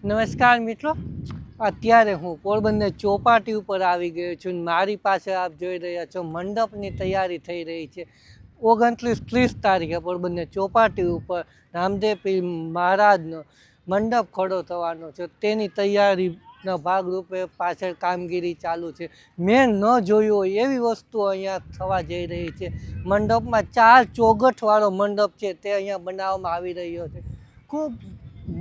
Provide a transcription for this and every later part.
નમસ્કાર મિત્રો, અત્યારે હું પોરબંદર ચોપાટી ઉપર આવી ગયો છું. મારી પાસે આપ જોઈ રહ્યા છો મંડપની તૈયારી થઈ રહી છે. 29-30 તારીખે પોરબંદર ચોપાટી ઉપર રામદેવ પીર મહારાજનો મંડપ ખડો થવાનો છે. તેની તૈયારીના ભાગરૂપે પાછળ કામગીરી ચાલુ છે. મેં ન જોયું હોય એવી વસ્તુ અહીંયા થવા જઈ રહી છે. મંડપમાં 4 ચોગઠવાળો મંડપ છે તે અહીંયા બનાવવામાં આવી રહ્યો છે. ખૂબ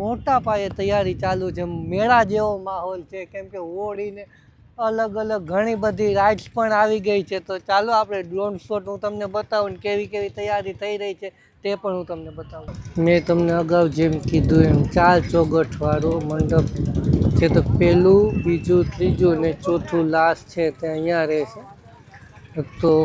મોટા પાયે તૈયારી ચાલુ છે. મેળા જેવો માહોલ છે, કેમ કે હોળીને અલગ અલગ ઘણી બધી રાઇડ્સ પણ આવી ગઈ છે. તો ચાલો આપણે ડ્રોન શોટ હું તમને બતાવું, કેવી કેવી તૈયારી થઈ રહી છે તે પણ હું તમને બતાવું. મેં તમને અગાઉ જેમ કીધું એમ 4 ચોગઠવાળો મંડપ છે. તો પહેલું, બીજું, ત્રીજું ને ચોથું લાસ્ટ છે તે અહીંયા રહેશે. તો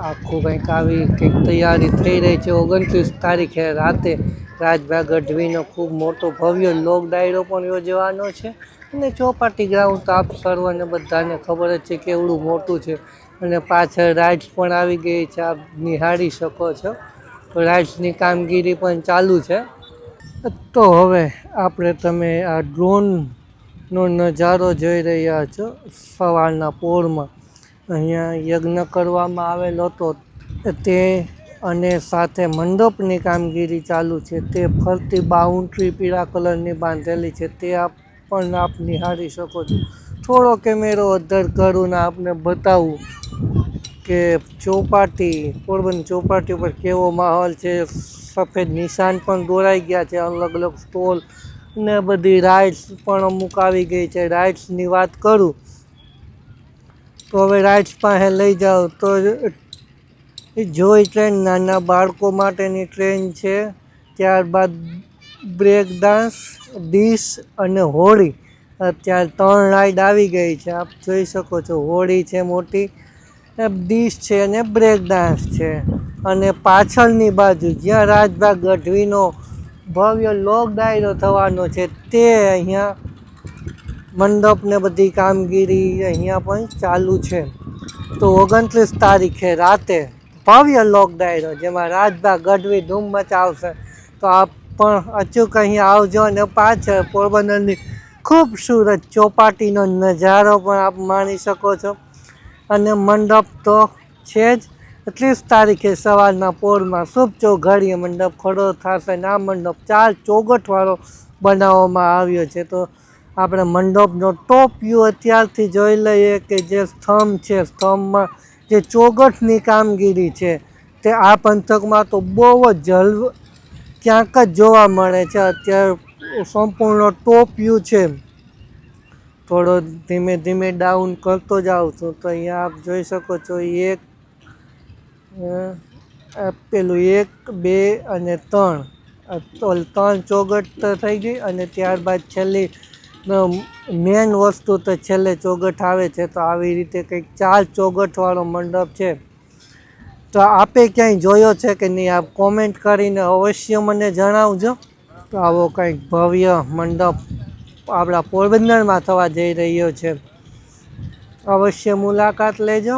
આખું કંઈક આવી કંઈક તૈયારી થઈ રહી છે. 29 તારીખે રાતે રાજભા ગઢવીનો ખૂબ મોટો ભવ્ય લોક ડાયરો પણ યોજવાનો છે. અને ચોપાટી ગ્રાઉન્ડ તો આપ સર્વને બધાને ખબર જ છે કેવડું મોટું છે. અને પાછળ રાઇડ્સ પણ આવી ગઈ છે, આપ નિહાળી શકો છો. રાઇડ્સની કામગીરી પણ ચાલુ છે. તો હવે આપણે તમે આ ડ્રોનનો નજારો જોઈ રહ્યા છો. સવારના પોરમાં અહીંયા યજ્ઞ કરવામાં આવેલો હતો તે, અને સાથે મંડપની કામગીરી ચાલુ છે. તે ફરતી બાઉન્ડ્રી પીળા કલરની બાંધેલી છે, તે પણ આપ નિહાળી શકો છો. થોડો કેમેરો અધર કરું આપને બતાવું કે ચોપાટી, પોરબંદર ચોપાટી ઉપર કેવો માહોલ છે. સફેદ નિશાન પણ દોરાઈ ગયા છે. અલગ અલગ સ્ટોલ ને બધી રાઇડ્સ પણ અમુક આવી ગઈ છે. રાઇડ્સની વાત કરું તો હવે રાઇડ્સ પાસે લઈ જાઓ તો જોઈ ટ્રેન નાના બાળકો માટેની ટ્રેન છે. ત્યારબાદ બ્રેક ડાન્સ, ડીશ અને હોળી. અત્યારે 3 રાઈડ આવી ગઈ છે, આપ જોઈ શકો છો. હોળી છે મોટી, ડીશ છે અને બ્રેક ડાન્સ છે. અને પાછળની બાજુ જ્યાં રાજભા ગઢવીનો ભવ્ય લોક ડાયરો થવાનો છે તે અહીંયા મંડપને બધી કામગીરી અહીંયા પણ ચાલુ છે. તો 29 તારીખે રાતે ભવ્ય લોક ડાયરો જેમાં રાજભા ગઢવી ધૂમ મચાવશે. તો આપ પણ અચૂક અહીં આવજો અને પાછળ પોરબંદરની ખૂબસૂરત ચોપાટીનો નજારો પણ આપ માણી શકો છો. અને મંડપ તો છે જ. 30 તારીખે સવારના પોરમાં શુભ ચોઘડીએ મંડપ ખડો થશે. આ મંડપ 4 ચોગઠવાળો બનાવવામાં આવ્યો છે. તો આપણે મંડપનો ટોપ વ્યૂ અત્યારથી જોઈ લઈએ કે જે સ્તંભ છે, સ્તંભમાં જે ચોગઠની કામગીરી છે તે આ પંથકમાં તો બહુ જ ક્યાંક જ જોવા મળે છે. અત્યારે સંપૂર્ણ ટોપ વ્યૂ છે. થોડો ધીમે ધીમે ડાઉન કરતો જાઉં છું તો અહીંયા આપ જોઈ શકો છો. પેલું 1, 2 અને 3, 3 ચોગઠ થઈ ગઈ. અને ત્યારબાદ છેલ્લી મેન વસ્તુ તો છેલ્લે ચોગઠ આવે છે. તો આવી રીતે કંઈક 4 ચોગઠવાળો મંડપ છે. તો આપે ક્યાંય જોયો છે કે નહીં, આપ કોમેન્ટ કરીને અવશ્ય મને જણાવજો. તો આવો કંઈક ભવ્ય મંડપ આપણા પોરબંદરમાં થવા જઈ રહ્યો છે. અવશ્ય મુલાકાત લેજો.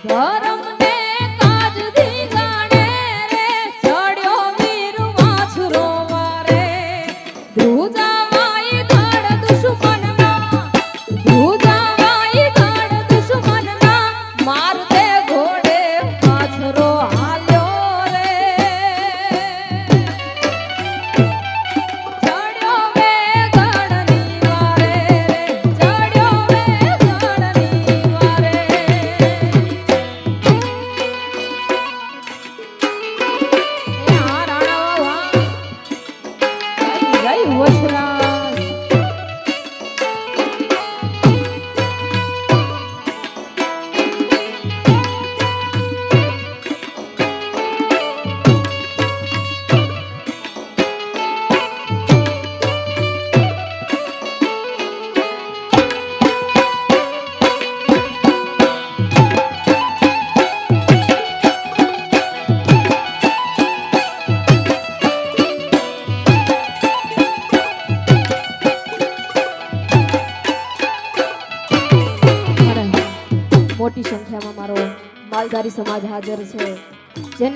ધરમ ને કાજ દીગાણે રે ચડ્યો વીર વાછરો વારે ધ્રુજા વાઈ ધડ દુશ્મનના ધ્રુજા વાઈ ધડ દુશ્મનના મારતે ઘોડે વાછરો હાલ્યો રે ચડ્યો વે ગઢની વારે ચડ્યો વે ગઢની વારે મોટી સંખ્યામાં મારો માલધારી સમાજ હાજર છે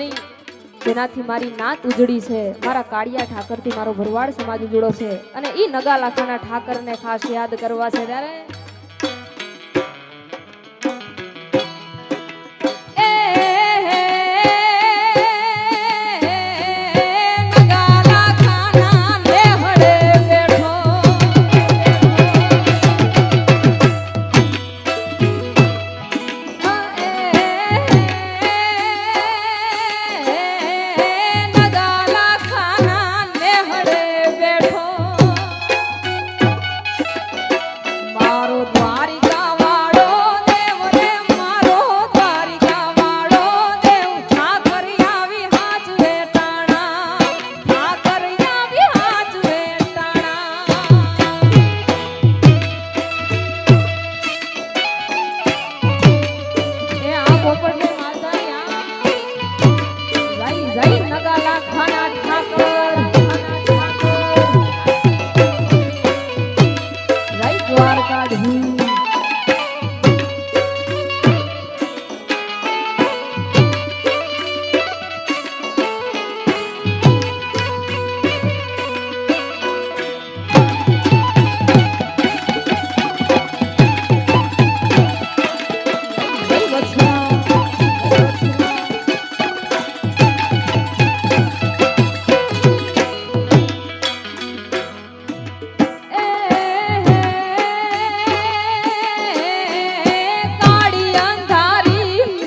જેનાથી મારી નાત ઉજળી છે મારા કાળિયા ઠાકરથી મારો ભરવાડ સમાજ ઉજળો છે અને ઈ નગા લાખાના ઠાકરને ખાસ યાદ કરવા છે ત્યારે જય નગા લાખાના ઠાકર